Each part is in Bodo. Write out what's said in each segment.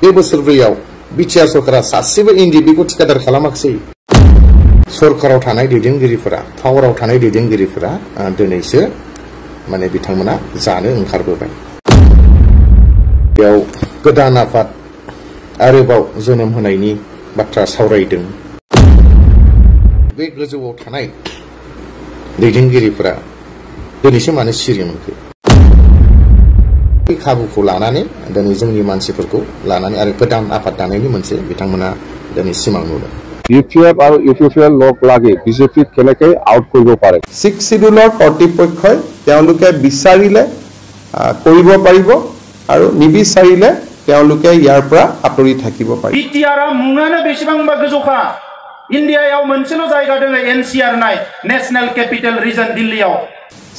बे बोसोरब्रैयाव बिटिआर सरकारा सासेबो एनडिएफबि खौ थिकादार खालामाखिसै सरकाराव थानाय दैदेनगिरिफोरा पावाराव थानाय दैदेनगिरिफोरा दिनैसो माने बिथांमोना जानो ओंखारबोबाय बेयाव गोदान आफाद आरोबाव जोनोम होनायनि बाथ्रा सावरायदों बे गोजौआव थानाय दैदेनगिरिफोरा दिनैसो मानो सिरि मोनखो बे खाबुखौ लानानै दिनै जोंनि मानसिफोरखौ लानानै आरो गोदान आफाद दानायनि मोनसे बिथांमोना दिनै सिमां नुदों ইউপিএফ আৰু ইউপিএফএল লগ লাগি বিজেপি কেনেকৈ আউট কৰিব পাৰে 6 শিডিউলৰ কৰ্তৃপক্ষই তেওঁলোকে বিচাৰিলে কৰিব পাৰিব আৰু নিবিচাৰিলে তেওঁলোকে ইয়াৰ পৰা আঁতৰি থাকিব পাৰিব বিটিআৰ মুঙানো বেছিবাংবা গজোখা ইন্ডিয়াयाव मोनसेल' जायगा दङ एनसीआर नाय नेशनल कैपिटल रीजन दिल्लीयाव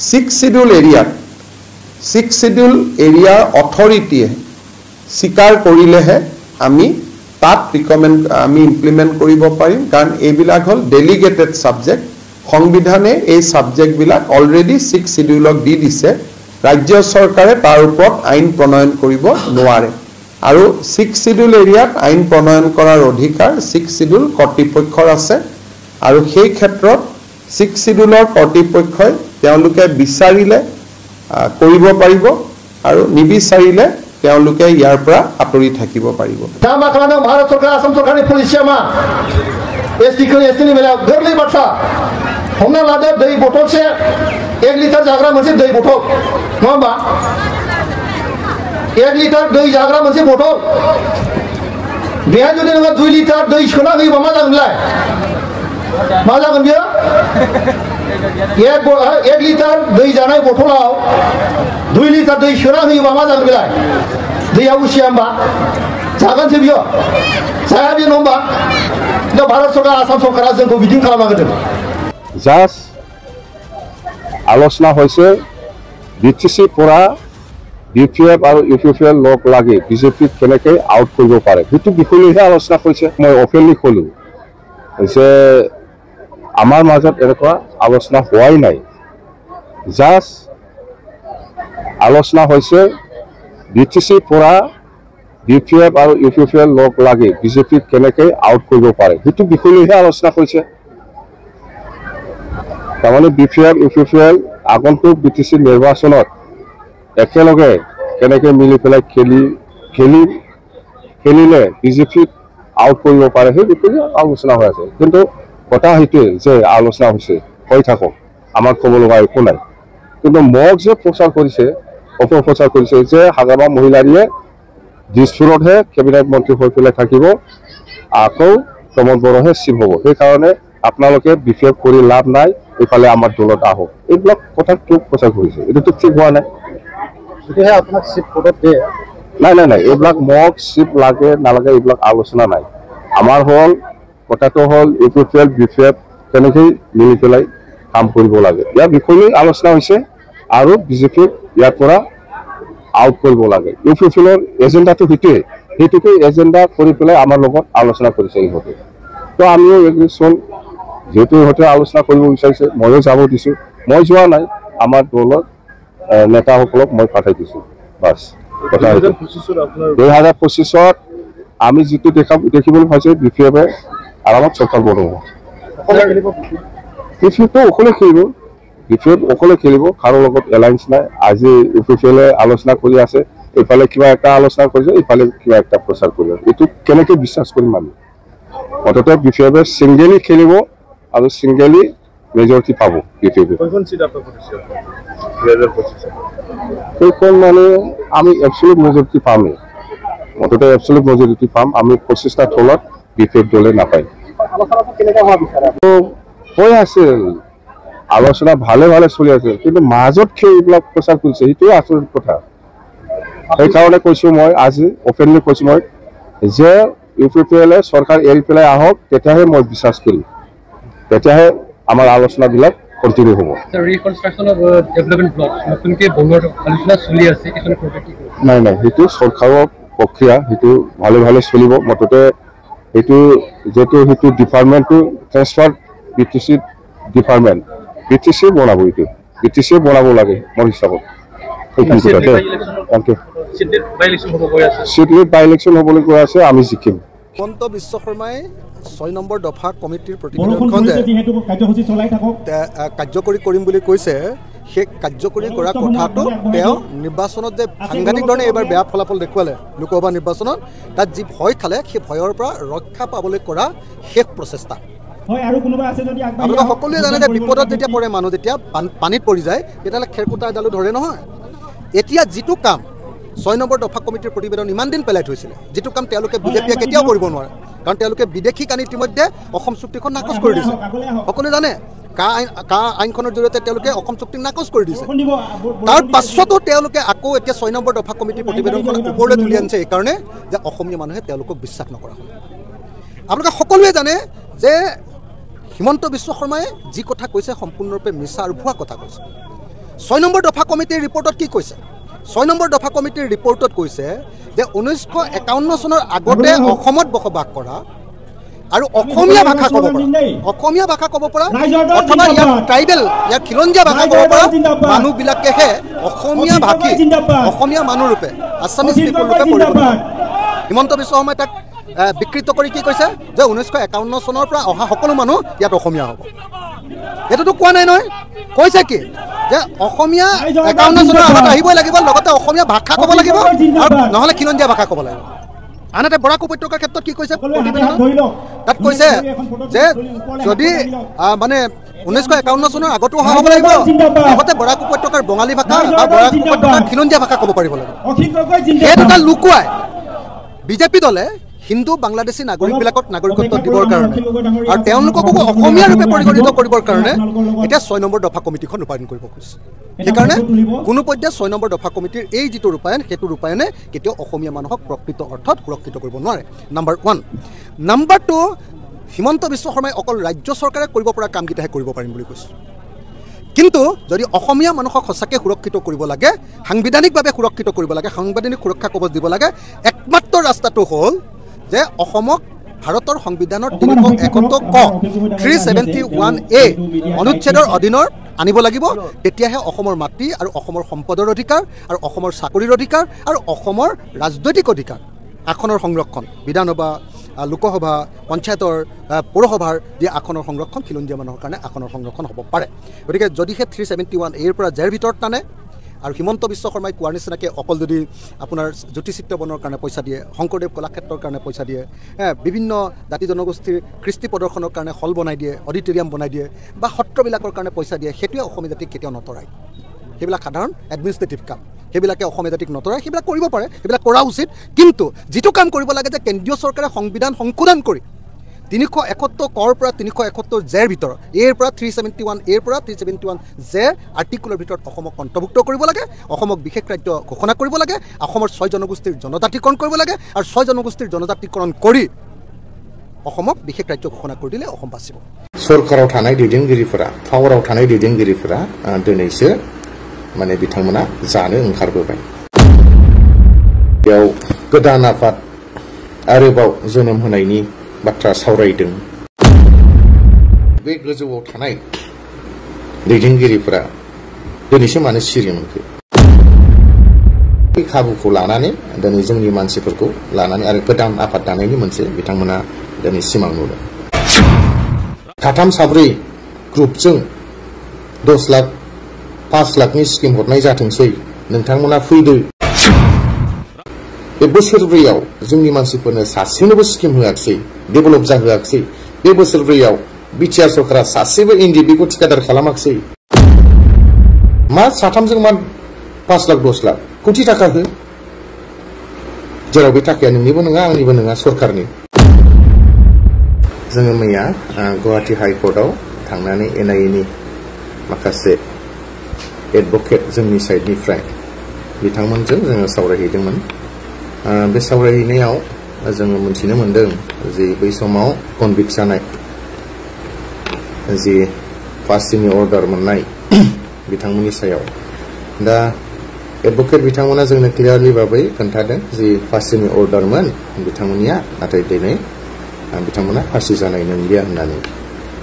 6 শিডিউল এৰিয়াৰ অথৰিটিয়ে স্বীকাৰ কৰিলেহে আমি তাত ৰিকমেন্ড আমি ইমপ্লিমেন্ট কৰিব পাৰিম কাৰণ এইবিলাক হল ডেলিগেটেড সাবজেক্ট সংবিধানে এই সাবজেক্ট বিলাক অলৰেডি 6 শিডিউলক দি দিছে ৰাজ্য চৰকাৰে তাৰ ওপৰত আইন প্ৰণয়ন কৰিব নোৱাৰে আৰু 6 শিডিউল এৰিয়াত আইন প্ৰণয়ন কৰাৰ অধিকাৰ 6 শিডিউল কৰ্তৃপক্ষৰ আছে আৰু সেই ক্ষেত্ৰত 6 শিডিউলৰ কৰ্তৃপক্ষই তেওঁলোকে বিচাৰিলে কৰিব পাৰিব আৰু নিবিচাৰিলে তেওঁলোকে ইয়াৰ পৰা আঁতৰি থাকিব পাৰিব दामा खालामदों भारत सरकार आसाम सरकारनि पलिसिया एसटीखौ एसटीनि बेलायाव गोरलै बाथ्रा हमना लादो दै बथलसे 1 लिटार जाग्रा मोनसे दै बथल नङा होमबा 1 लिटार दै जाग्रा मोनसे बथल बेहाय जुदि नोङो 2 लिटार दै सोना होयोबा मा जागोन बेलाय मा जागोन बियो 1 लिटार दै जानाय बथलाव 2 लिटार दै सोना होयोबा मा जागोन बेलाय दैया उसिया होमबा जागोनसो बियो जाया बे नङा होमबा दा भारत सरकार आसाम सरकारा जोंखौ बिदिनो खालामनांगोन জাষ্ট আলোচনা হৈছে বিটিসি পৰা বিপিএফ আৰু ইউপিএফএল লগ লাগি বিজেপি কেনেকৈ আউট কৰিব পাৰে সেইটো বিষয়লৈহে আলোচনা কৰিছে মই অপেনলি ক'লো যে আমাৰ মাজত এনেকুৱা আলোচনা হোৱাই নাই জাষ্ট আলোচনা হৈছে বিটিসি পৰা বিপিএফ আৰু ইউপিএফএল লগ লাগি বিজেপি কেনেকৈ আউট কৰিব পাৰে সেইটো বিষয়লৈহে আলোচনা কৰিছে তাৰমানে বিপিএফ ইউপিএফএল আগন্তুক বিটিসি নিৰ্বাচনত একেলগে কেনেকৈ মিলি পেলাই খেলিলে বিজেপি আউট কৰিব পাৰে সেই বিষয়ে আলোচনা হৈ আছে কিন্তু কথা সেইটোৱে যে আলোচনা হৈছে হৈ থাকক আমাৰ ক'ব লগা একো নাই কিন্তু মোক যে প্ৰচাৰ কৰিছে অপপ্ৰচাৰ কৰিছে যে হাজাৰবা মহিলাৰীয়ে দিছপুৰতহে কেবিনেট মন্ত্ৰী হৈ পেলাই থাকিব আকৌ প্ৰমোদ বড়োহে চিফ হ'ব সেইকাৰণে আপোনালোকে বিফেভ কৰি লাভ নাই এইফালে আমাৰ দলত আহক এইবিলাক কথা কিয় প্ৰচাৰ কৰিছে এইটোতো ঠিক হোৱা নাই যদিহে আপোনাক চিপ পদত দিয়ে নাই এইবিলাক মোক চিপ লাগে নালাগে এইবিলাক আলোচনা নাই আমাৰ হ'ল কথাটো হ'ল ইউপিএফএল বিপিএফ কেনেকৈ মিলি পেলাই কাম কৰিব লাগে ইয়াৰ বিষয়লৈ আলোচনা হৈছে আৰু বিজেপিক ইয়াৰ পৰা আউট কৰিব লাগে ইউপিএফএলৰ এজেণ্ডাটো সেইটোকে এজেণ্ডা কৰি পেলাই আমাৰ লগত আলোচনা কৰিছে ইহঁতে তো আমিও এগ্ৰিচন যেহেতু ইহঁতে আলোচনা কৰিব বিচাৰিছে ময়ো যাব দিছোঁ মই যোৱা নাই আমাৰ দলৰ নেতাসকলক মই পঠাই দিছোঁ বাছ 2025 আমি যিটো দেখিবলৈ পাইছে বিপিএফে আৰামত চৰকাৰ বনাব বিপিএফটো অকলে খেলিব কাৰো লগত এলায়েন্স নাই আজি ইউপিএফএলে আলোচনা কৰি আছে এইফালে কিবা এটা আলোচনা কৰিছে এইফালে কিবা এটা প্ৰচাৰ কৰি আছে এইটো কেনেকৈ বিশ্বাস কৰিম আমি অন্ততঃ বিপিএফে ছিংগেলি খেলিব আৰু ছিংগেলি মেজৰিটি পাব বিপিএফে সেইখন মানে আমি এবছলুট মেজৰিটি পামেই অন্ততঃ এবছলুট মেজৰিটি পাম আমি 25টা তলত বিপিএফ দলে নাপায় হৈ আছে আলোচনা ভালে চলি আছে কিন্তু মাজত কিয় এইবিলাক প্ৰচাৰ কৰিছে সেইটোৱে আচৰিত কথা সেইকাৰণে কৈছোঁ মই আজি অপেনলি কৈছোঁ মই যে ইউপিএফএলে চৰকাৰ এৰি পেলাই আহক তেতিয়াহে মই বিশ্বাস কৰিম তেতিয়াহে আমাৰ আলোচনাবিলাক কণ্টিনিউ হ'ব নাই সেইটো চৰকাৰৰ প্ৰক্ৰিয়া সেইটো ভালে চলিব মুঠতে সেইটো ডিপাৰ্টমেণ্টটো ট্ৰেন্সফাৰ বিটিসি ডিপাৰ্টমেণ্ট বিটিসি বনাব এইটো বিটিসি বনাব লাগে মোৰ হিচাপত সেইখন কথাতে থ্যাংক ইউ সিডনিত বাই ইলেকশ্যন হ'বলৈ গৈ আছে আমি জিকিম হিমন্ত বিশ্ব শৰ্মাই 6 নম্বৰ দফা কমিটিৰ প্ৰতিবেদনখন কাৰ্যকৰী কৰিম বুলি কৈছে সেই কাৰ্যকৰী কৰা কথাটো তেওঁ নিৰ্বাচনত যে সাংঘাতিক ধৰণে এবাৰ বেয়া ফলাফল দেখুৱালে লোকসভা নিৰ্বাচনত তাত যি ভয় খালে সেই ভয়ৰ পৰা ৰক্ষা পাবলৈ কৰা শেষ প্ৰচেষ্টা আপোনালোকে সকলোৱে জানে যে বিপদত যেতিয়া পৰে মানুহ যেতিয়া পানীত পৰি যায় তেতিয়াহ'লে খেৰকুটা এডালো ধৰে নহয় এতিয়া যিটো কাম 6 নম্বৰ দফা কমিটিৰ প্ৰতিবেদন ইমান দিন পেলাই থৈছিলে যিটো কাম তেওঁলোকে বিজেপিয়ে কেতিয়াও কৰিব নোৱাৰে কাৰণ তেওঁলোকে বিদেশী কানি ইতিমধ্যে অসম চুক্তিখন নাকচ কৰি দিছে সকলোৱে জানে কা আইনখনৰ জৰিয়তে তেওঁলোকে অসম চুক্তিক নাকচ কৰি দিছে তাৰ পাছতো তেওঁলোকে আকৌ এতিয়া 6 নম্বৰ দফা কমিটিৰ প্ৰতিবেদনখন ওপৰলৈ তুলি আনিছে এইকাৰণে যে অসমীয়া মানুহে তেওঁলোকক বিশ্বাস নকৰা হ'ল আপোনালোকে সকলোৱে জানে যে হিমন্ত বিশ্ব শৰ্মাই যি কথা কৈছে সম্পূৰ্ণৰূপে মিছা আৰু ভুৱা কথা কৈছে 6 নম্বৰ দফা কমিটিৰ ৰিপৰ্টত কি কৈছে 6 নম্বৰ দফা কমিটিৰ ৰিপৰ্টত কৈছে যে 1951 চনৰ আগতে অসমত বসবাস কৰা আৰু অসমীয়া ভাষা ক'ব পৰা অথবা ইয়াৰ ট্ৰাইবেল ইয়াৰ খিলঞ্জীয়া ভাষা ক'ব পৰা মানুহবিলাকেহে অসমীয়া ভাষী অসমীয়া মানুহ ৰূপে আছামিজ পিপল ৰূপে পৰিগণিত হিমন্ত বিশ্ব শৰ্মাই তাক বিকৃত কৰি কি কৈছে যে 1951 চনৰ পৰা অহা সকলো মানুহ ইয়াত অসমীয়া হ'ব এটোতো কোৱা নাই নহয় কৈছে কি যে অসমীয়া 51 চনৰ আগত আহিবই লাগিব লগতে অসমীয়া ভাষা ক'ব লাগিব আৰু নহলে খিলঞ্জীয়া ভাষা ক'ব লাগিব আনহাতে বৰাক উপত্যকাৰ ক্ষেত্ৰত কি কৈছে তাত কৈছে যে যদি মানে 1951 চনৰ আগতো অহা হ'ব লাগিব লগতে বৰাক উপত্যকাৰ বঙালী ভাষা বা বৰাক উপত্যকাৰ খিলঞ্জীয়া ভাষা ক'ব পাৰিব লাগিব এই দুটা লুকুৱাই বিজেপি দলে হিন্দু বাংলাদেশী নাগৰিকবিলাকক নাগৰিকত্ব দিবৰ কাৰণে আৰু তেওঁলোককো অসমীয়া ৰূপে পৰিগণিত কৰিবৰ কাৰণে এতিয়া 6 নম্বৰ দফা কমিটিখন ৰূপায়ণ কৰিব খুজিছে সেইকাৰণে কোনো পৰ্যায়ত 6 নম্বৰ দফা কমিটিৰ এই যিটো ৰূপায়ণ সেইটো ৰূপায়ণে কেতিয়াও অসমীয়া মানুহক প্ৰকৃত অৰ্থত সুৰক্ষিত কৰিব নোৱাৰে নাম্বাৰ 1 নাম্বাৰ 2 হিমন্ত বিশ্ব শৰ্মাই অকল ৰাজ্য চৰকাৰে কৰিব পৰা কামকেইটাহে কৰিব পাৰিম বুলি কৈছে কিন্তু যদি অসমীয়া মানুহক সঁচাকৈ সুৰক্ষিত কৰিব লাগে সাংবিধানিকভাৱে সুৰক্ষিত কৰিব লাগে সাংবিধানিক সুৰক্ষা কবচ দিব লাগে একমাত্ৰ ৰাস্তাটো হ'ল যে অসমক ভাৰতৰ সংবিধানৰ 371 ক 371A অনুচ্ছেদৰ অধীনত আনিব লাগিব তেতিয়াহে অসমৰ মাটি আৰু অসমৰ সম্পদৰ অধিকাৰ আৰু অসমৰ চাকৰিৰ অধিকাৰ আৰু অসমৰ ৰাজনৈতিক অধিকাৰ আসনৰ সংৰক্ষণ বিধানসভা লোকসভা পঞ্চায়তৰ পৌৰসভাৰ যি আসনৰ সংৰক্ষণ খিলঞ্জীয়া মানুহৰ কাৰণে আসনৰ সংৰক্ষণ হ'ব পাৰে গতিকে যদিহে 371A পৰা জেৰ ভিতৰত টানে আৰু হিমন্ত বিশ্ব শৰ্মাই কোৱাৰ নিচিনাকৈ অকল যদি আপোনাৰ জ্যোতিচিত্ৰ বনৰ কাৰণে পইচা দিয়ে শংকৰদেৱ কলাক্ষেত্ৰৰ কাৰণে পইচা দিয়ে বিভিন্ন জাতি জনগোষ্ঠীৰ কৃষ্টি প্ৰদৰ্শনৰ কাৰণে হল বনাই দিয়ে অডিটৰিয়াম বনাই দিয়ে বা সত্ৰবিলাকৰ কাৰণে পইচা দিয়ে সেইটোৱে অসমীয়া জাতিক কেতিয়াও নতৰায় সেইবিলাক সাধাৰণ এডমিনিষ্ট্ৰেটিভ কাম সেইবিলাকে অসমীয়া জাতিক নতৰায় সেইবিলাক কৰিব পাৰে সেইবিলাক কৰা উচিত কিন্তু যিটো কাম কৰিব লাগে যে কেন্দ্ৰীয় চৰকাৰে সংবিধান সংশোধন কৰি 371 কৰ পৰা 371 জেৰ ভিতৰত এৰ পৰা 371 এৰ পৰা 371 জেৰ আৰ্টিকুলৰ ভিতৰত অসমক অন্তৰ্ভুক্ত কৰিব লাগে অসমক বিশেষ ৰাজ্য ঘোষণা কৰিব লাগে অসমৰ 6 জনগোষ্ঠীৰ জনজাতিকৰণ কৰিব লাগে আৰু 6 জনগোষ্ঠীৰ জনজাতিকৰণ কৰি অসমক বিশেষ ৰাজ্য ঘোষণা কৰি দিলে অসম বাচিব सरकाराव थानाय दैदेनगिरिफोरा पावाराव थानाय दैदेनगिरिफोरा दिनैसो माने बिथांमोना जानो ओंखारबोबाय बेयाव गोदान आफाद आरोबाव जोनोम होनायनि बाथ्रा सावरायदों बे गोजौआव थानाय दैदेनगिरिफोरा दिनैसो मानो सिरि मोनखो बे खाबुखौ लानानै दिनै जोंनि मानसिफोरखौ लानानै आरो गोदान आफाद दानायनि मोनसे बिथांमोना दिनै सिमां नुदों साथाम साब्रै ग्रुपजों 10 लाख 5 लाखनि स्किम हरनाय जाथोंसै नोंथांमोना फैदो बे बोसोरब्रैयाव जोंनि मानसिफोरनो सासेनोबो स्किम होआखिसै डेभेलप जाहोआखिसै बे बोसोरब्रैयाव बिटिआर सरकारा सासेबो एनडिबिखौ ठिकादार खालामाखिसै मा साथामजों मा 5 लाख 10 लाख कोटि थाखा हो जेराव बे थाखाया नोंनिबो नङा आंनिबो नङा सरकारनि जोङो मैया गुवाहाटी हाइकर्टआव थांनानै एनआइएनि माखासे एडभोकेट जोंनि साइडनिफ्राय बिथांमोनजों जोङो सावरायहैदोंमोन बे सावरायहैनायाव जोङो मोनथिनो मोनदों जे बै समाव कनभिक्ट जानाय जे फार्स्टनि अर्डार मोननाय बिथांमोननि सायाव दा एडभोकेट बिथांमोना जोंनो क्लियारलि बाबै खोन्थादों जे फार्स्टनि अर्डारमोन बिथांमोननिया नाथाय दिनै बिथांमोना फासि जानाय नंलिया होननानै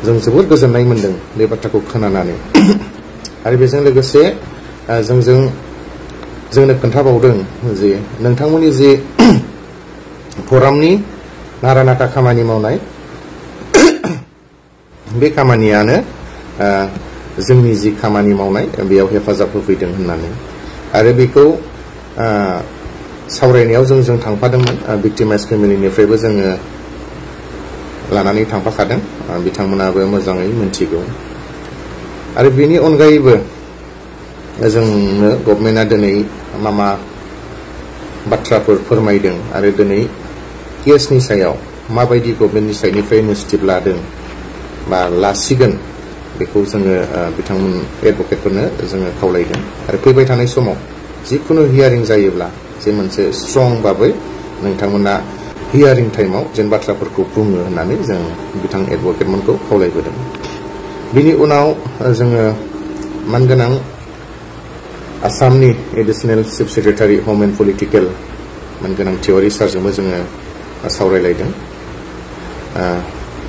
जों जोबोद गोजोननाय मोनदों बे बाथ्राखौ खोनानानै आरो बेजों लोगोसे जोंजों जोंनो खोन्थाबावदों जे नोंथांमोननि जे फरामनि नारा नाथा खामानि मावनाय बे खामानियानो जोंनि जि खामानि मावनाय बेयाव हेफाजाब होफैदों होननानै आरो बेखौ सावरायनायाव जों थांफादोंमोन भिक्टिमाइज फेमिलिनिफ्रायबो जोङो लानानै थांफाखादों बिथांमोनाबो मोजाङै मिन्थिगौ आरो बेनि अनगायैबो जोंनो गभर्नमेन्टआ दिनै मा बाथ्राफोर फोरमायदों आरो दिनै केसनि सायाव माबायदि गभर्नमेन्टनि साइडनिफ्राय इनिशिएटिभ लादों बा लासिगोन बेखौ जोङो बिथांमोन एडभकेटफोरनो जोङो खावलायदों आरो फैबाय थानाय समाव जिखुनु हियारिं जायोब्ला जे मोनसे स्ट्रं भाबै नोंथांमोना हियारिं टाइमाव जेन बाथ्राफोरखौ बुङो होननानै जों बिथां एडभकेटमोनखौ खावलायबोदों। बिनि उनाव जोङो मानगोनां आसामनि एडिशनेल चिफ सेक्रेटारि हम एन्ड पलिटिकेल मानगोनां थिवारि सारजोंबो जोङो सावरायलायदों।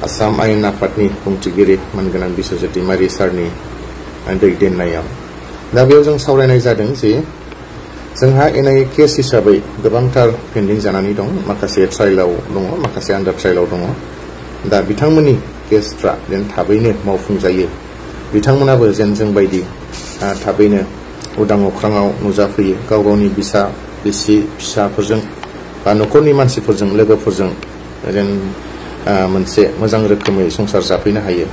आसाम आयेन आफादनि बुंथिगिरि मानगोनां बिश्वजित दैमारि सारनि दैदेननायाव दा बेयाव जों सावरायनाय जादों जे जोंहा एनआइए केस हिसाबै गोबांथार पेन्डिं जानानै दं, माखासे ट्रायलाव दङ, माखासे आन्डार ट्रायलाव दङ। दा बिथांमोननि केसफ्रा जेन थाबैनो मावफुंजायो, बिथांमोनाबो जेन जोंबायदि थाबैनो उदां अख्राङाव नुजाफैयो, गाव गावनि बिसा बिसि फिसाफोरजों बा न'खरनि मानसिफोरजों लोगोफोरजों जेन मोनसे मोजां रोखोमै संसार जाफैनो हायो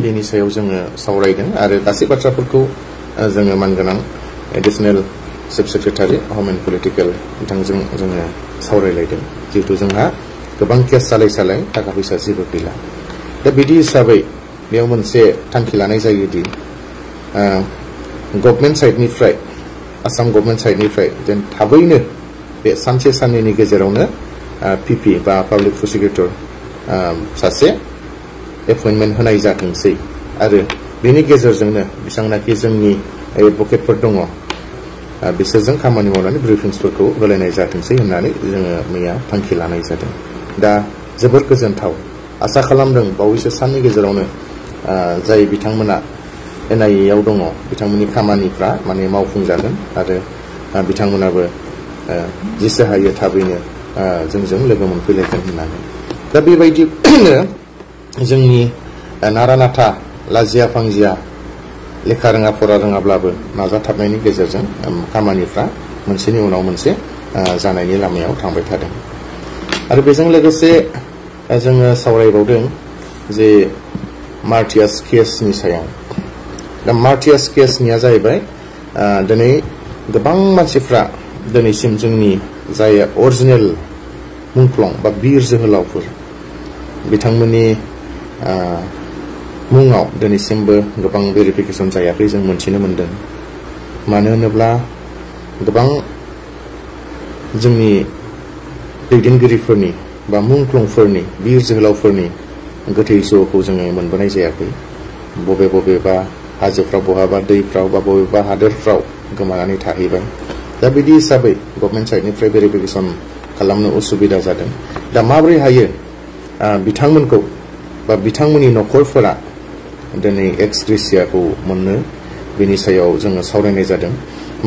बेनि सायाव जोङो सावरायदों आरो गासै बाथ्राफोरखौ जोङो मानगोनां एडिशनेल चिफ सेक्रेटारि हम एन्ड पलिटिकेल बिथांजों जोङो सावरायलायदों। जिहेतु जोंहा गोबां केस सालाय थाखा फैसा जेबो गैला। दा बिदि हिसाबै बेयाव मोनसे थांखि लानाय जायोदि गभर्नमेन्ट साइडनिफ्राय आसाम गभर्नमेन्ट साइडनिफ्राय जेन थाबैनो बे सानसे साननैनि गेजेरावनो पिपि बा पाब्लिक प्रसिकिउटर सासे एपइन्टमेन्ट होनाय जाथोंसै आरो बेनि गेजेरजोंनो बेसेबांनाखि जोंनि एडभकेटफोर दङ बिसोरजों खामानि मावनानै ब्रिफिंसफोरखौ होलायनाय जाथोंसै होननानै जोङो मैया थांखि लानाय जादों। दा जोबोर गोजोनथाव, आसा खालामदों बावैसो साननि गेजेरावनो जाय बिथांमोना एनआइएआव दङ बिथांमोननि खामानिफ्रा माने मावफुंजागोन आरो बिथांमोनाबो जेसे हायो थाबैनो जोंजों लोगो मोनफैलायगोन होननानै। दा बेबायदिनो जोंनि नारा नाथा लाजिया फांजिया लेखा रोङा फरा रोङाब्लाबो नाजाथाबनायनि गेजेरजों खामानिफ्रा मोनसेनि उनाव मोनसे जानायनि लामायाव थांबाय थादों। आरो बेजों लोगोसे जोङो सावरायबावदों जे मार्टियास केसनि सायाव। दा मार्टियास केसनिया जाहैबाय दिनै गोबां मानसिफ्रा दिनैसिम जोंनि जाय अरिजिनेल मुंख्लं बा बिर जोहोलावफोर बिथांमोननि मुङाव दिनैसिमबो गोबां भेरिफिकेसन जायाखै जों मोनथिनो मोनदों। मानो होनोब्ला गोबां जोंनि दैदेनगिरिफोरनि बा मुंख्लंफोरनि बिर जोहोलावफोरनि गोथै सहखौ जोङो मोनबोनाय जायाखै। बबेबा हाजोफ्राव, बहाबा दैफ्राव बा बबेबा हादोरफ्राव गोमानानै थाहैबाय। दा बिदि हिसाबै गभर्नमेन्ट साइडनिफ्राय भेरिफिकेसन खालामनो उसुबिदा जादों। दा माबोरै हायो बिथांमोनखौ बा बिथांमोननि न'खरफोरा दिनै एक्स ग्रेसियाखौ मोननो, बेनि सायाव जोङो सावरायनाय जादों।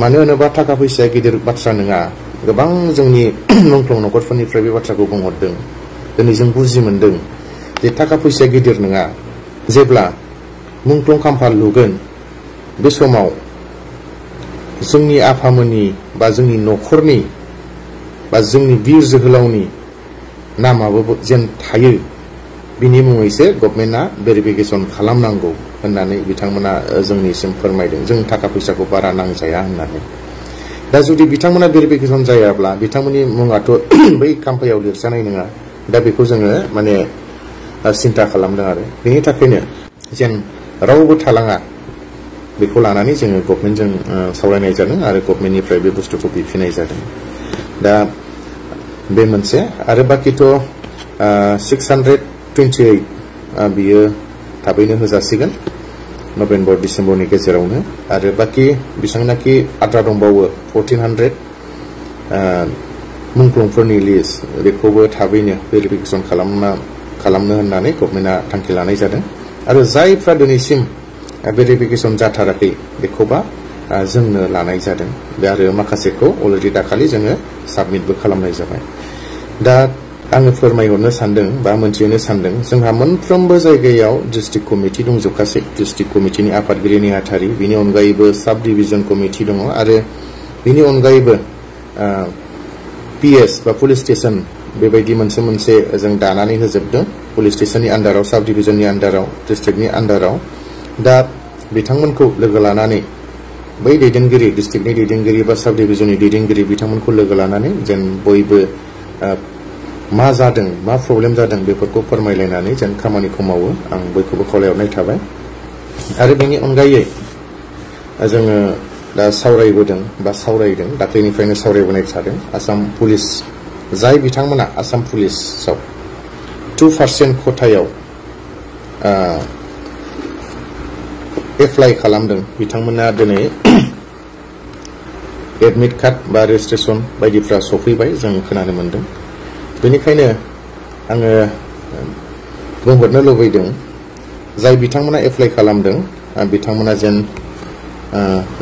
मानो होनोबा थाखा फैसाया गिदिर बाथ्रा नङा। गोबां जोंनि मुंख्लं न'खरफोरनिफ्राय बे बाथ्राखौ बुंहरदों। दिनै जों बुजि मोनदों जे थाखा फैसाया गिदिर नङा। जेब्ला मुंख्लं खाम्फा लुगोन बे समाव जोंनि आफामोननि बा जोंनि न'खरनि बा जोंनि बिर जोहोलावनि नामाबो जेन थायो, बिनि मुङैसो गभर्नमेन्टआ भेरिफिकेसन खालामनांगौ होननानै बिथांमोना जोंनिसिम फोरमायदों। जों थाखा फैसाखौ बारा नांजाया होननानै। दा जुदि बिथांमोना भेरिफिकेसन जायाब्ला बिथांमोननि मुङाथ' बै खाम्फायाव लिरजानाय नङा। दा बेखौ जोङो माने सिन्था खालामदों आरो बेनि थाखायनो जेन रावबो थालाङा बेखौ लानानै जोङो गभर्नमेन्टजों सावरायनाय जादों आरो गभर्नमेन्टनिफ्राय बे बुस्थुखौ बिफिनाय जादों। दा बे मोनसे आरो बाखिथ' 628 बियो थाबैनो होजासिगोन नभेम्बर डिसेम्बरनि गेजेरावनो। आरो बाखि बेसेबांनाखि आद्रा दंबावो 1400 मुंख्लंफोरनि लिस्ट, बेखौबो थाबैनो भेरिफिकेसन खालामनो होननानै गभर्नमेन्टआ थांखि लानाय जादों। आरो जायफ्रा दिनैसिम भेरिफिकेसन जाथाराखै बेखौबा जोंनो लानाय जादों बे आरो माखासेखौ अलरेडि दाखालि जोङो साबमिटबो खालामनाय जाबाय दा आङो फोरमायहरनो सानदों बा मोनथिहोनो सानदों जोंहा मोनफ्रोमबो जायगायाव डिस्ट्रिक्ट कमिटि दंजोबखासै डिस्ट्रिक्ट कमिटिनि आफादगिरि नेहाथारि बिनि अनगायैबो साब डिभिजन कमिटि दङ आरो बिनि अनगायैबो पिएस बा पुलिस स्टेशन बेबायदि मोनसे जों दानानै होजोबदों पुलिस स्टेशननि आन्डाराव साब डिभिजननि आन्डाराव डिस्ट्रिक्टनि आन्डाराव दा बिथांमोनखौ लोगो लानानै बै दैदेनगिरि डिस्ट्रिक्टनि दैदेनगिरि बा साब डिभिजननि दैदेनगिरि बिथांमोनखौ लोगो लानानै जेन बयबो मा जादों मा प्रब्लेम जादों बेफोरखौ फोरमायलायनानै जेन खामानिखौ मावो आं बयखौबो खावलायहरनाय थाबाय आरो बेनि अनगायै जोङो दा सावरायबोदों बा सावरायदों दाख्लैनिफ्रायनो सावरायबोनाय थादों आसाम पुलिस जाय बिथांमोना आसाम पुलिसाव 2% खथायाव एप्लाइ खालामदों बिथांमोना दिनै एडमिट कार्ड बा रेजिस्ट्रेसन बायदिफ्रा सफैबाय जों खोनानो मोनदों बेनिखायनो आङो बुंहरनो लुबैदों जाय बिथांमोना एप्लाइ खालामदों बिथांमोना जेन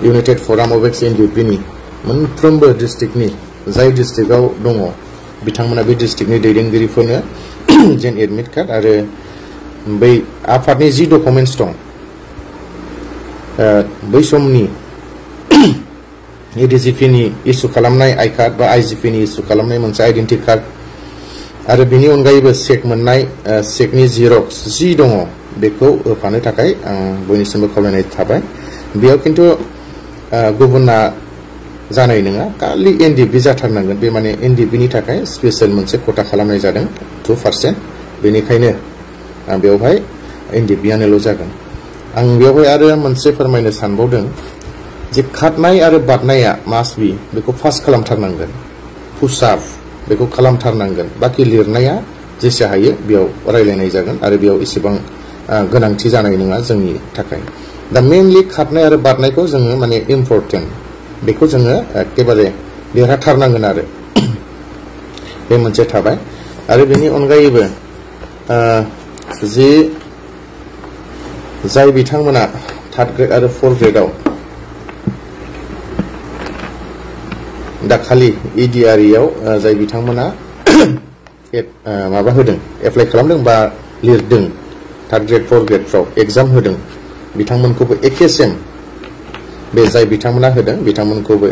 इउनाइटेड फराम अफ एक्स एनडिपिनि मोनफ्रोमबो डिस्ट्रिक्टनि जाय डिस्ट्रिक्टआव दङ बिथांमोना बे डिस्ट्रिक्टनि दैदेनगिरिफोरनो जेन एडमिट कार्ड आरो बै आफादनि जि डकुमेन्टस दं बै समनि एडिजिपिनि इसु खालामनाय आइ कार्ड बा आइजिपिनि इसु खालामनाय मोनसे आइडेन्टि कार्ड आरो बेनि अनगायैबो चेक मोननाय चेकनि जिरक्स जि दङ बेखौ होफानो थाखाय आं बयनिसिमबो खावलायनाय थाबाय बेयाव खिन्थु गुबुना जानाय नङा खालि एनडिपि जाथारनांगोन बे माने एनडिपिनि थाखाय स्पेसियेल मोनसे खथा खालामनाय जादों 2% बेनिखायनो बेवहाय एनडिपिआनोल' जागोन आं बेवहाय आरो मोनसे फोरमायनो सानबावदों जे खारनाय आरो बारनाया मास्ट बि बेखौ पास खालामथारनांगोन पुसआप बेखौ खालामथारनांगोन बाखि लिरनाया जेसे हायो बेयाव रायलायनाय जागोन आरो बेयाव एसेबां गोनांथि जानाय नङा जोंनि थाखाय दा मेनलि खारनाय आरो बारनायखौ जोङो माने इम्परटेन्ट बेखौ जोङो एकेबारे देरहाथारनांगोन आरो बे मोनसे थाबाय आरो बेनि अनगायैबो जे जाय बिथांमोना 3rd ग्रेड आरो 4th ग्रेडआव दाखालि इडिआरइआव जाय बिथांमोना माबा होदों एप्लाइ खालामदों बा लिरदों 3rd ग्रेड 4th ग्रेडफ्राव एग्जाम होदों बिथांमोनखौबो एखे सेम बे जाय बिथांमोना होदों बिथांमोनखौबो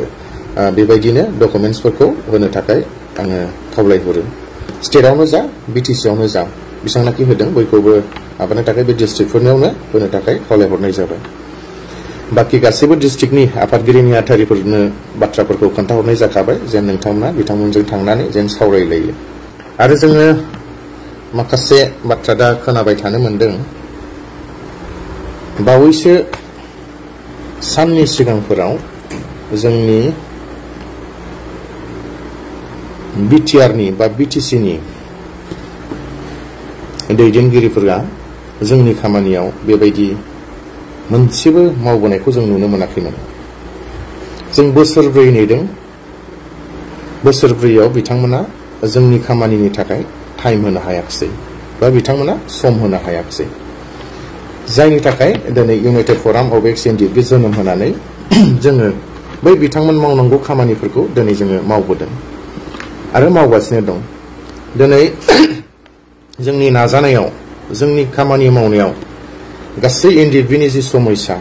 बेबायदिनो डकुमेन्टसफोरखौ होनो थाखाय आङो खावलायहरो स्टेटआवनो जा बिटिसिआवनो जा बेसेबांनाखि होदों बयखौबो माबानो थाखाय बे डिस्ट्रिक्टफोरनियावनो होनो थाखाय खावलायहरनाय जाबाय बाखि गासैबो डिस्ट्रिक्टनि आफादगिरि नेहाथारिफोरनो बाथ्राफोरखौ खोन्थाहरनाय जाखाबाय जेन नोंथांमोना बिथांमोनजों थांनानै जेन सावरायलायो आरो जोङो माखासे बाथ्रा दा खोनाबाय थानो मोनदों बावैसो साननि सिगांफोराव जोंनि बिटिआरनि बा बिटिसिनि दैदेनगिरिफोरा जोंनि खामानियाव बेबायदि मोनसेबो मावबोनायखौ जों नुनो मोनाखैमोन जों बोसोरब्रै नेदों बोसोरब्रैयाव बिथांमोना जोंनि खामानिनि थाखाय टाइम होनो हायाखिसै बा बिथांमोना सम होनो हायाखिसै जायनि थाखाय दिनै इउनाइटेड फराम अफ एक्स एनडिपि जोनोम होनानै जोङो बै बिथांमोन मावनांगौ खामानिफोरखौ दिनै जोङो मावबोदों आरो मावगासिनो दं दिनै जोंनि नाजानायाव जोंनि खामानि मावनायाव गासै एनडिपिनि जि समस्या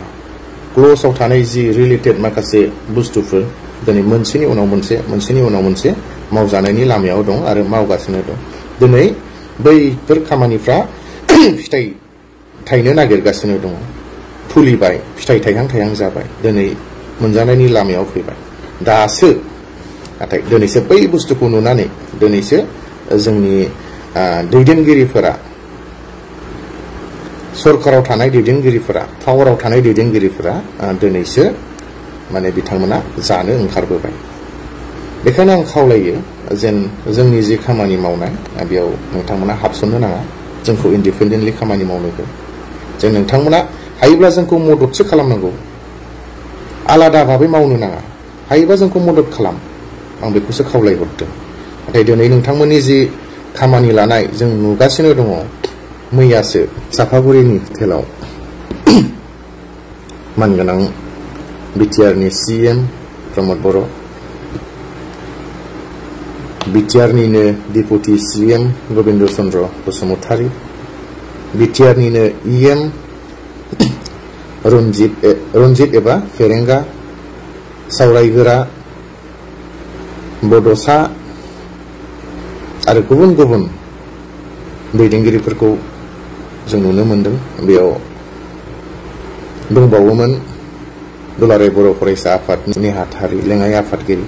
क्ल'जआव थानाय जि रिलेटेड माखासे बुस्थुफोर दिनै मोनसेनि उनाव मोनसे मावजानायनि लामायाव दं आरो मावगासिनो दं दिनै बैफोर खामानिफ्रा फिथाइ थायनो नागिरगासिनो दङ फुलिबाय फिथाइ थायहां जाबाय दिनै मोनजानायनि लामायाव फैबाय दासो नाथाय दिनैसो बै बुस्थुखौ नुनानै दिनैसो जोंनि दैदेनगिरिफोरा सरकाराव थानाय दैदेनगिरिफोरा पावाराव थानाय दैदेनगिरिफोरा दिनैसो माने बिथांमोना जानो ओंखारबोबाय बेखायनो आं खावलायो जेन जोंनि जि खामानि मावनाय बेयाव नोंथांमोना हाबसननो नाङा जोंखौ इन्डिपेन्डेन्टलि खामानि मावनोबो जों नोंथांमोना हायोब्ला जोंखौ मददसो खालामनांगौ आलादा भाबै मावनो नाङा हायोबा जोंखौ मदद खालाम आं बेखौसो खावलायहरदों नाथाय दिनै नोंथांमोननि जि खामानि लानाय जों नुगासिनो दङ मैयासो चापागुरिनि हटेलाव मानगोनां बिटिआरनि CM प्रमद बर', बिटिआरनिनो डिपुटि CM गोविंद चन्द्र बसुमतारी, बिटिआरनिनो EM रन्जित एबा फेरेंगा, सावरायगोरा, बड'सा आरो गुबुन गुबुन दैदेनगिरिफोरखौ जों नुनो मोनदों। बेयाव दंबावोमोन दुलाराय बर' फरायसा आफादनि नेहाथारि लेङाइ आफादगिरि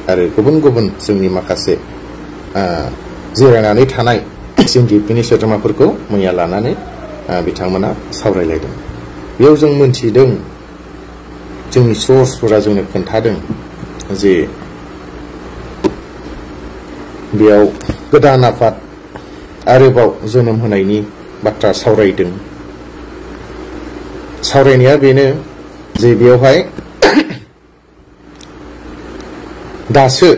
आरो गुबुन गुबुन जोंनि माखासे जिरायनानै थानाय CNDPनि सोद्रोमाफोरखौ मैया लानानै बिथांमोना सावरायलायदों। बेयाव जों मोनथिदों, जोंनि सर्सफोरा जोंनो खोन्थादों जे बेयाव गोदान आफाद आरोबाव जोनोम होनायनि बाथ्रा सावरायदों। सावरायनाया बेनो जे बेयावहाय दासो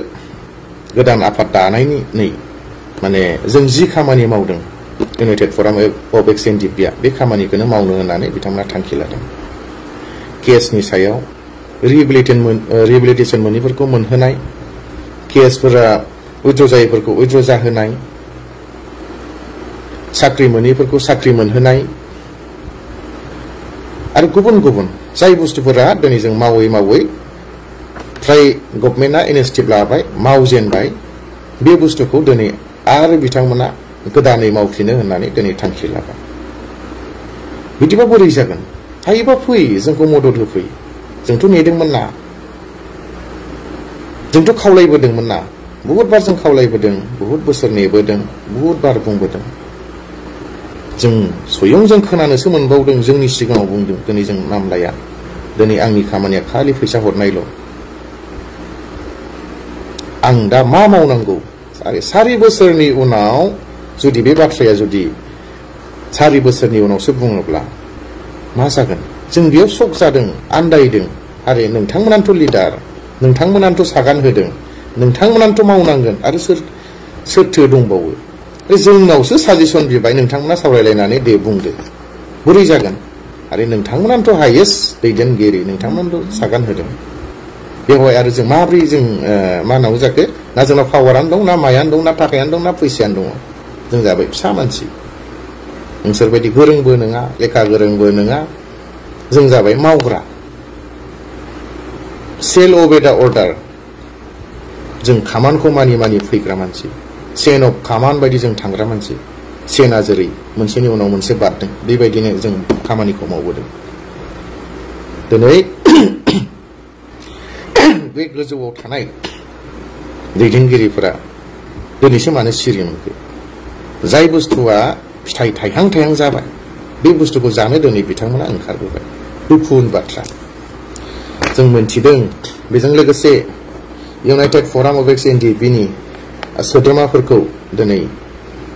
गोदान आफाद दानायनि माने जों जि खामानि मावदों इउनाइटेड फराम अफ एक्स CNDPआ बे खामानिखौनो मावनो होननानै बिथांमोना थांखि लादों। केसनि सायाव रिहेबिलिटेसन मोनैफोरखौ मोनहोनाय, केसफोरा उइथ्र' जायैफोरखौ उइथ्र' जाहोनाय, साख्रि मोनैफोरखौ साख्रि मोनहोनाय आरो गुबुन गुबुन जाय बुस्थुफोरा दिनै जों मावै मावै फ्राय गभर्नमेन्टआ इनिशिएटिभ लाबाय, मावजेनबाय, बे बुस्थुखौ दिनै आरो बिथांमोना गोदानै मावफिनो होननानै दिनै थांखि लाबाय। बिदिबा बोरै जागोन? हायोबा फै, जोंखौ मदद होफै। जोंथ' नेदोंमोन ना, जोंथ' खावलायबोदोंमोन ना, बहुद बार जों खावलायबोदों, बहुद बोसोर नेबोदों, बहुद बार बुंबोदों। जों स्वयं जों खोनानोसो मोनबावदों, जोंनि सिगाङाव बुंदों, दिनै जों नाम लाया। दिनै आंनि खामानिया खालि फैसा हरनायल'। आं दा मा मावनांगौ? 4 बोसोरनि उनाव जुदि बे बाथ्राया जुदि 4 बोसोरनि उनावसो बुङोब्ला मा जागोन? जों बेयाव शक जादों, आन्दायदों। आरे नोंथांमोनानोथ' लिडार, नोंथांमोनानोथ' सागान होदों, नोंथांमोनानोथ' मावनांगोन, आरो सोरथो दंबावो? जोंनावसो साजेसन बिबाय, नोंथांमोना सावरायलायनानै दे बुंदो। बोरै जागोन? आरो नोंथांमोनानोथ' हायेस्ट दैदेनगिरि, नोंथांमोनानोथ' सागान होदों। बेवहाय आरो जों माब्रै जों मा होनांगौ जाखो? ना जोंनाव पावारानो दं, ना मायानो दं, ना थाखायानो दं, ना फैसायानो दङ? जों जाबाय फिसा मानसि, नोंसोरबायदि गोरोंबो नङा, लेखा गोरोंबो नङा। जों जाबाय मावग्रा, सेल अबे दा अर्डार। जों खामानखौ मानि फैग्रा मानसि, चेन अफ खामान बायदि जों थांग्रा मानसि। चेना जेरै मोनसेनि उनाव मोनसे बारदों, बेबायदिनो जों खामानिखौ मावबोदों। दिनै बे गोजौआव थानाय दैदेनगिरिफोरा दिनैसो मानो सिरि मोनखो? जाय बुस्थुआ फिथाइ थायहां जाबाय, बे बुस्थुखौ जानो दिनै बिथांमोना ओंखारबोबाय। दुखुनि बाथ्रा। जों मोनथिदों, बेजों लोगोसे इउनाइटेड फराम अफ एक्स CNDPनि सोद्रोमाफोरखौ दिनै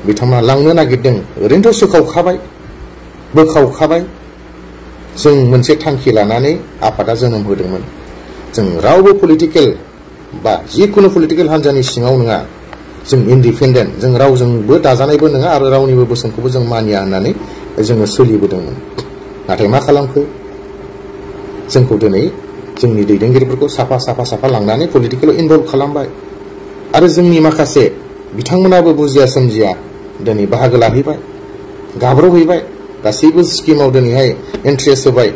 बिथांमोना लांनो नागिरदों। ओरैनोथ' सोखावखाबाय, बोखावखाबाय। जों मोनसे थांखि लानानै आफादा जोनोम होदोंमोन। जों रावबो पलिटिकेल बा जिखुनु पलिटिकेल हान्जानि सिङाव नङा। जों इन्डिपेन्डेन्ट, जों रावजोंबो दाजानायबो नङा आरो रावनिबो बोसोनखौबो जों मानिया होननानै जोङो सोलिबोदोंमोन। नाथाय मा खालामखो? जोंखौ दिनै जोंनि दैदेनगिरिफोरखौ साफा लांनानै पलिटिकेलाव इनभल्भ खालामबाय। आरो जोंनि माखासे बिथांमोनाबो बुजिया सोमजिया दिनै बाहागो लाहैबाय, गाब्र'हैबाय, गासैबो स्किमाव दिनैहाय इन्ट्रेस्ट होबाय।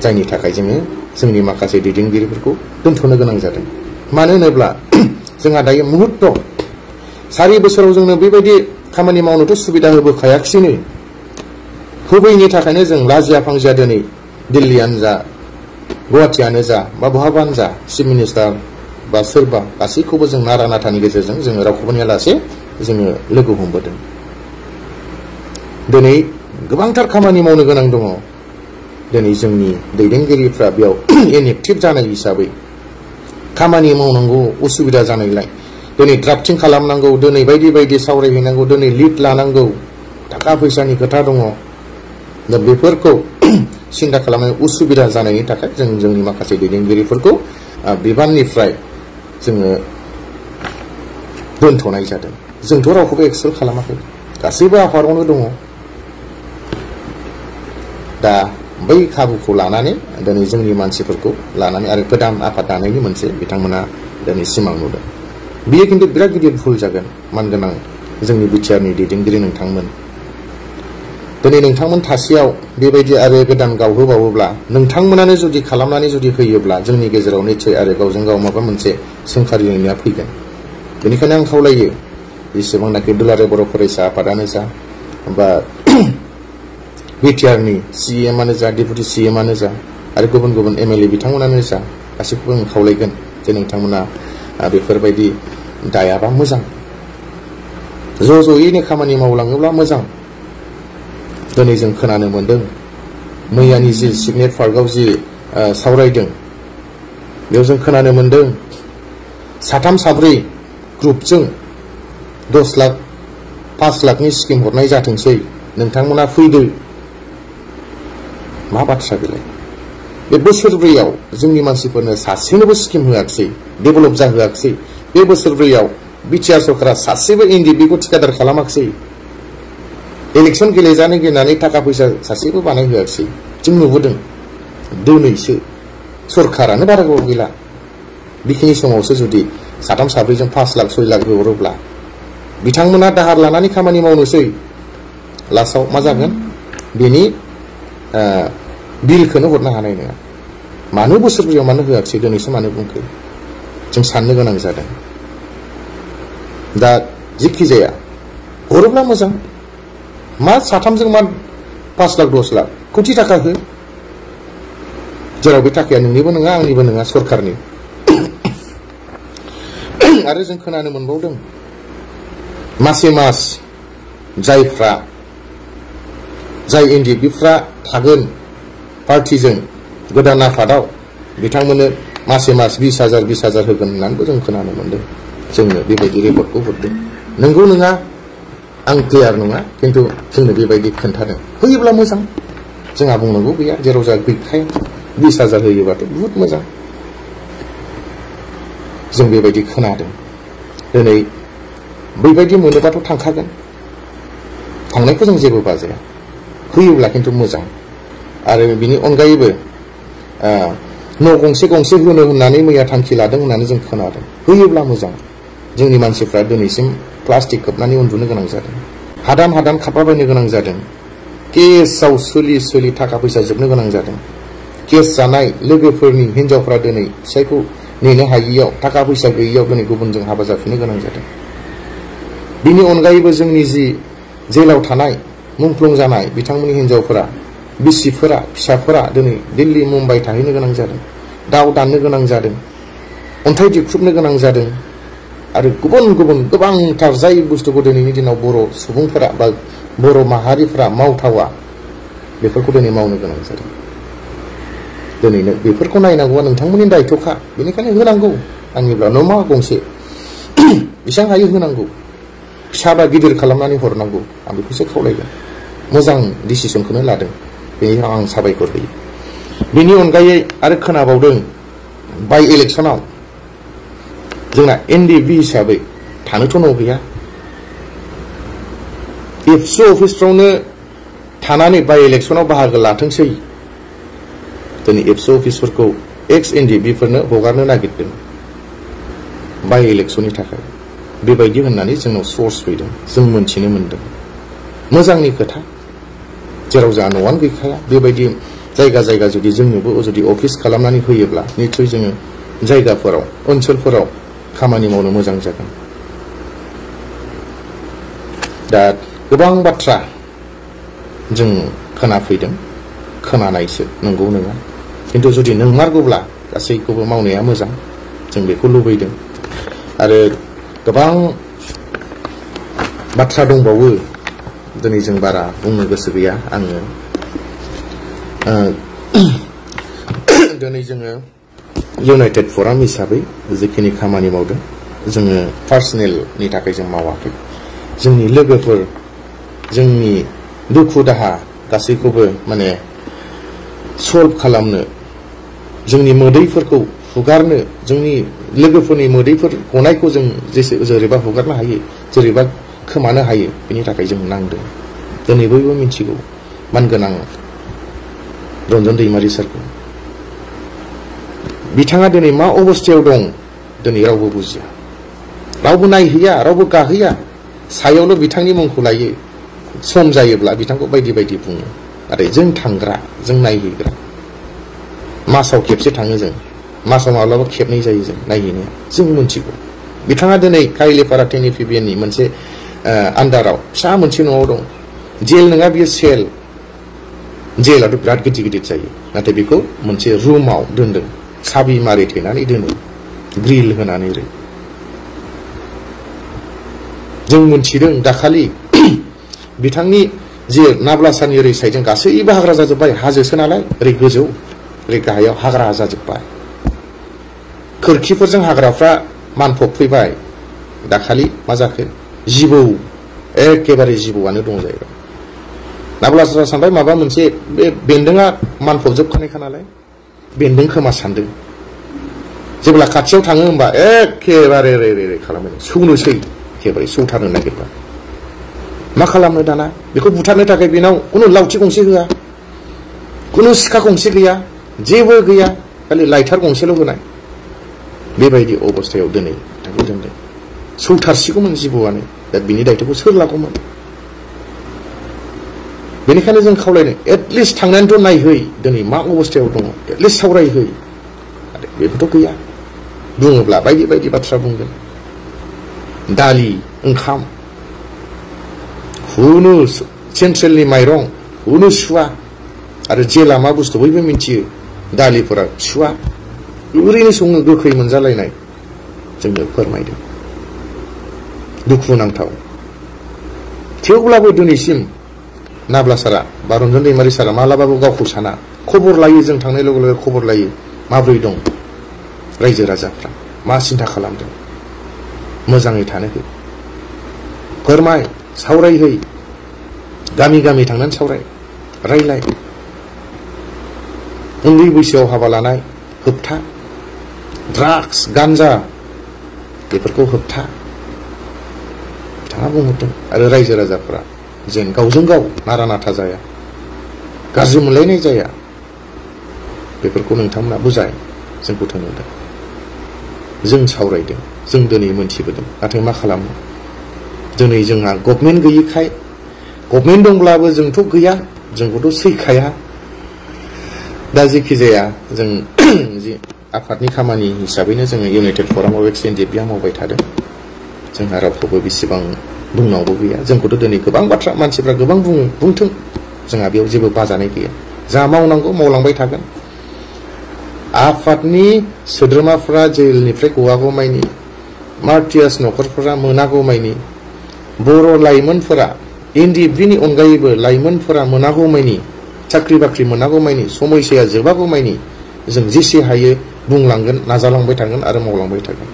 जायनि थाखाय जोङो जोंनि माखासे दैदेनगिरिफोरखौ दोनथ'नो गोनां जादों। मानो होनोब्ला जोंहा दायो मुहुर्त 4 बोसोराव जोंनो बेबायदि खामानि मावनोथ' सुबिदा होबोखायाखिसैनो। होबैनि थाखायनो जों लाजिया फांजिया दिनै दिल्लीयानो जा, गुवाहाटीयानो जा, बा बहाबानो जा, चिफ मिनिस्टार बा सोरबा गासैखौबो जों नारा नाथानि गेजेरजों जोङो रावखौबो नेयालासे जोङो लोगो हमबोदों। दिनै गोबांथार खामानि मावनो गोनां दङ। दिनै जोंनि दैदेनगिरिफ्रा बेयाव इनएक्टिभ जानाय हिसाबै खामानि मावनांगौ उसुबिदा जानायलाय दिनै ड्राफ्टिं खालामनांगौ, दिनै बायदि सावरायहैनांगौ, दिनै लिड लानांगौ, थाखा फैसानि खोथा दङ। दा बेफोरखौ सिन्था खालामनाय उसुबिदा जानायनि थाखाय जों जोंनि माखासे दैदेनगिरिफोरखौ बिबाननिफ्राय जोङो दोनथ'नाय जादों। जोंथ' रावखौबो एक्सेल खालामाखै, गासैबो आफादावनो दङ। दा बै खाबुखौ लानानै दिनै जोंनि मानसिफोरखौ लानानै आरो गोदान आफाद दानायनि मोनसे बिथांमोना दिनै सिमां नुदों। बियो खिन्थु बिराद गिदिर भुल जागोन मानगोनां जोंनि बिटिआरनि दैदेनगिरि नोंथांमोन। दिनै नोंथांमोन थासेयाव बेबायदि आरो गोदान गावहोबावोब्ला नोंथांमोनानो जुदि खालामनानै जुदि होयोब्ला जोंनि गेजेराव निश्चय आरो गावजों गाव माबा मोनसे सोंखारिलायनाया फैगोन। बेनिखायनो आं खावलायो जेसेबांनाखि दुलाराय बर' फरायसा आफादानो जा बा बिटिआरनि सिएमआनो जा डेपुटि सिएमआनो जा आरो गुबुन गुबुन एमएलए बिथांमोनानो जा गासैखौबो आं खावलायगोन जे नोंथांमोना बेफोरबायदि दायाबा मोजां, ज'यैनो खामानि मावलाङोब्ला मोजां। दिनै जों खोनानो मोन्दों मैयानि जि सिगनेट पार्कआव जि सावरायदों बेयाव जों खोनानो मोन्दों 3-4 ग्रुपजों 10 लाख 5 लाखनि स्किम हरनाय जाथोंसै, नोंथांमोना फैदो। मा बाथ्रा बेलाय? बे बोसोरब्रैयाव जोंनि मानसिफोरनो सासेनोबो स्किम होआखिसै, डेभेलप जाहोआखिसै। बे बोसोरब्रैयाव बिटिआर सरकारा सासेबो एनडिबिखौ थिकादार खालामाखिसै। इलेक्सन गेलेजानो गिनानै थाखा फैसा सासेबो बानायहोआखिसै। जों नुबोदों। दिनैसो सरकारानो बारा गोबाव गैला, बेखिनि समावसो जुदि 3-4जों 5 लाख 6 लाख हरोब्ला बिथांमोना दाहार लानानै खामानि मावनोसै। लास्टआव मा जागोन? बेनि बिलखौनो हरनो हानाय नङा। मानो बोसोरब्रैयाव मानो होआखिसै, दिनैसो मानो बुंखो? जों साननो गोनां जादों। दा जिखि जाया हरोब्ला मोजां। मा 3जों मा 5 लाख 10 लाख कोटि थाखा हो, जेराव बे थाखाया नोंनिबो नङा आंनिबो नङा, सरकारनि। आरो जों खोनानो मोनबावदों मासे मास जाय एनडिबिफ्रा थागोन पार्टिजों गोदान आफादाव बिथांमोननो मासे मास 20,000 होगोन होननानैबो जों खोनानो मोन्दों। जोंनो बेबायदि रिपर्टखौ हरदों। नंगौ नङा आं क्लियार नङा, खिन्थु जोंनो बेबायदि खोन्थादों। होयोब्ला मोजां, जोंहा बुंनांगौ गैया। जेराव जोंहा गैखाया 20,000 होयोबाथ' बुहुत मोजां। जों बेबायदि खोनादों। दिनै बैबायदि मोनोबाथ' थांखागोन, थांनायखौ जों जेबो बाजाया। होयोब्ला खिन्थु मोजां। आरो बिनि अनगायैबो न' गंसे होनो होननानै मैया थांखि लादों होननानै जों खोनादों। होयोब्ला मोजां। जोंनि मानसिफ्रा दिनैसिम प्लास्टिक खोबनानै उन्दुनो गोनां जादों, हादान खारलाबायनो गोनां जादों, केसआव सोलि थाखा फैसा जोबनो गोनां जादों। केस जानाय लोगोफोरनि हिनजावफ्रा दिनै फिसायखौ नेनो हायियाव, थाखा फैसा गैयियाव दिनै गुबुनजों हाबा जाफिननो गोनां जादों। बिनि अनगायैबो जोंनि जि जेलाव थानाय मुंख्लं जानाय बिथांमोननि हिनजावफोरा, बिसिफोरा, फिसाफोरा दिनै दिल्ली मुम्बाइ थाहैनो गोनां जादों, दाव दाननो गोनां जादों, अन्थाइ दिख्रुबनो गोनां जादों। आरो गुबुन गोबांथार जाय बुस्थुखौ दिनैनि दिनाव बर' सुबुंफोरा बा बर' माहारिफोरा मावथावा, बेफोरखौ दिनै मावनो गोनां जादों। दिनैनो बेफोरखौ नायनांगौआ नोंथांमोननि दायथ'खा। बेनिखायनो होनांगौ। आंनिब्ला न'मा गंसे बेसेबां हायो होनांगौ, फिसा बा गिदिर खालामनानै हरनांगौ। आं बेखौसो खावलायगोन। मोजां डिसिसनखौनो लादों, बेनि आं साबायखर होयो। बेनि अनगायै आरो खोनाबावदों बाय इलेक्सनाव जोंना एनडिबि हिसाबै थानोथ' न' गैया। एबसु अफिसफ्रावनो थानानै बाय इलेक्सनाव बाहागो लाथोंसै। दिनै एबसु अफिसफोरखौ एक्स एनडिबिफोरनो हगारनो नागिरदों बाय इलेक्सननि थाखाय। बेबायदि होननानै जोंनाव सर्स फैदों, जों मोनथिनो मोन्दों। मोजांनि खोथा, जेराव जोंहा न'आनो गैखाया। बेबायदि जायगा जुदि जोंनोबो जुदि अफिस खालामनानै होयोब्ला निस्सय जोङो जायगाफोराव, ओनसोलफोराव खामानि मावनो मोजां जागोन। दा गोबां बाथ्रा जों खोनाफैदों, खोनानायसो, नंगौ नङा। खिन्थु जुदि नंमारगौब्ला गासैखौबो मावनाया मोजां, जों बेखौ लुबैदों। आरो गोबां बाथ्रा दंबावो, दिनै जों बारा बुंनो गोसो गैया। आङो दिनै जोङो इउनाइटेड फराम हिसाबै जिखिनि खामानि मावदों, जोङो पार्सनेलनि थाखाय जों मावाखै। जोंनि लोगोफोर, जोंनि दुखु दाहा गासैखौबो माने सल्भ खालामनो, जोंनि मोदैफोरखौ हुगारनो, जोंनि लोगोफोरनि मोदैफोर गनायखौ जों जेरैबा हुगारनो हायो, जेरैबा खोमानो हायो, बेनि थाखाय जों नांदों। दिनै बयबो मिथिगौ मानगोनां रन्जन दैमारि सारखौ बिथाङा दिनै मा अबस्थायाव दं दिनै रावबो बुजिया रावबो नायहैया रावबो गाहैया सायावल' बिथांनि मुंखौ लायो सम जायोब्ला बिथांखौ बायदि बायदि बुङो नाथाय जों थांग्रा जों नायहैग्रा मासाव खेबसे थाङो जों मासाव माब्लाबा खेबनै जायो जों नायहैनाया जों मोनथिगौ बिथाङा दिनै काइलेपारा टेनिफिबियाननि मोनसे आन्दाराव फिसा मोनसे न'आव दं जेल नङा बियो सेल जेलाथ' बिराद गिदिर गिदिर जायो नाथाय बेखौ मोनसे रुमाव दोनदों साबि मारि थेनानै दोनो ग्रिल होनानै जों मोनथिदों दाखालि बिथांनि जे नाब्लासानि ओरै साइडजों गासैबो हाग्रा जाजोब्बाय हाजोसो नालाय ओरै गोजौ ओरै गाहायाव हाग्रा जाजोब्बाय खोरखिफोरजों हाग्राफ्रा मानफब फैबाय दाखालि मा जाखो जिबौ एखेबारे जिबौआनो दं जाहैबाय नाब्लासारा सानबाय माबा मोनसे बे बेन्दोंआ मानफबजोबखानायखा नालाय बेन्दों खोमा सानदों जेब्ला खाथियाव थाङो होमबा एखेबारे रे खालामो सौनोसै एखेबारे सौथारनो नागिरबाय मा खालामनो दाना बेखौ बुथारनो थाखाय बेनाव खुनु लावथि गंसे होआ खुनु सिखा गंसे गैया जेबो गैया खालि लाइटार गंसेल' होनाय बेबायदि अबस्थायाव दिनै बिथांखौ दोनदों सौथारसिगौमोन जिबौआनो दा बिनि दायथ'खौ सोर लागौमोन बेनिखायनो जों खावलायनो एटलिस्ट थांनानैथ' नायहै दिनै मा अबस्थायाव दङ एटलिस्ट सावरायहै आरो बेबोथ' गैया बुङोब्ला बायदि बायदि बाथ्रा बुंगोन दालि ओंखाम हुनु सेन्ट्रेलनि माइरं हुनु सुवा आरो जेला मा बुस्थु बयबो मिन्थियो दालिफोरा सुवा ओरैनो सङो गोखै मोनजालायनाय जोंनो फोरमायदों दुखुनांथाव थेवब्लाबो दिनैसिम नाब्ला सारा बा रन्जन दैमारि सारा मालाबाबो गावखौ साना खबर लायो जों थांनाय लोगो लोगो खबर लायो माब्रै दं रायजो राजाफ्रा मा सिन्था खालामदों मोजाङै थानो हो फोरमाय सावरायहै गामि गामि थांनानै सावराय रायलाय उन्दै बैसोआव हाबा लानाय होबथा ड्राग्स गान्जा बेफोरखौ होबथा बिथाङा बुंहरदों आरो रायजो राजाफ्रा जेन गावजों गाव नारा नाथा जाया गाज्रि मोनलायनाय जाया बेफोरखौ नोंथांमोना बुजाय जोंखौ थोनहरदों जों सावरायदों जों दिनै मोनथिबोदों नाथाय मा खालामनो दिनै जोंहा गभर्नमेन्ट गैयिखाय गभर्नमेन्ट दंब्लाबो जोंथ' गैया जोंखौथ' सैखाया दा जेखि जाया जों जि आफादनि खामानि हिसाबैनो जोङो इउनाइटेड फराम अफ एक्स एनडिएफबिआ मावबाय थादों जोंहा रावखौबो बेसेबां बुंनांगौ गैया जोंखौथ' दिनै गोबां बाथ्रा मानसिफ्रा गोबां बुङो बुंथों जोंहा बेयाव जेबो बाजानाय गैया जा मावनांगौ मावलांबाय थागोन आफादनि सोद्रोमाफ्रा जेलनिफ्राय गवागौमानि मार्टियास न'खरफोरा मोनागौमानि बर' लाइमोनफोरा एनडिएफबिनि अनगायैबो लाइमोनफोरा मोनागौमानि साख्रि बाख्रि मोनागौमानि समयसाया जोबागौमानि जों जेसे हायो बुंलांगोन नाजालांबाय थागोन आरो मावलांबाय थागोन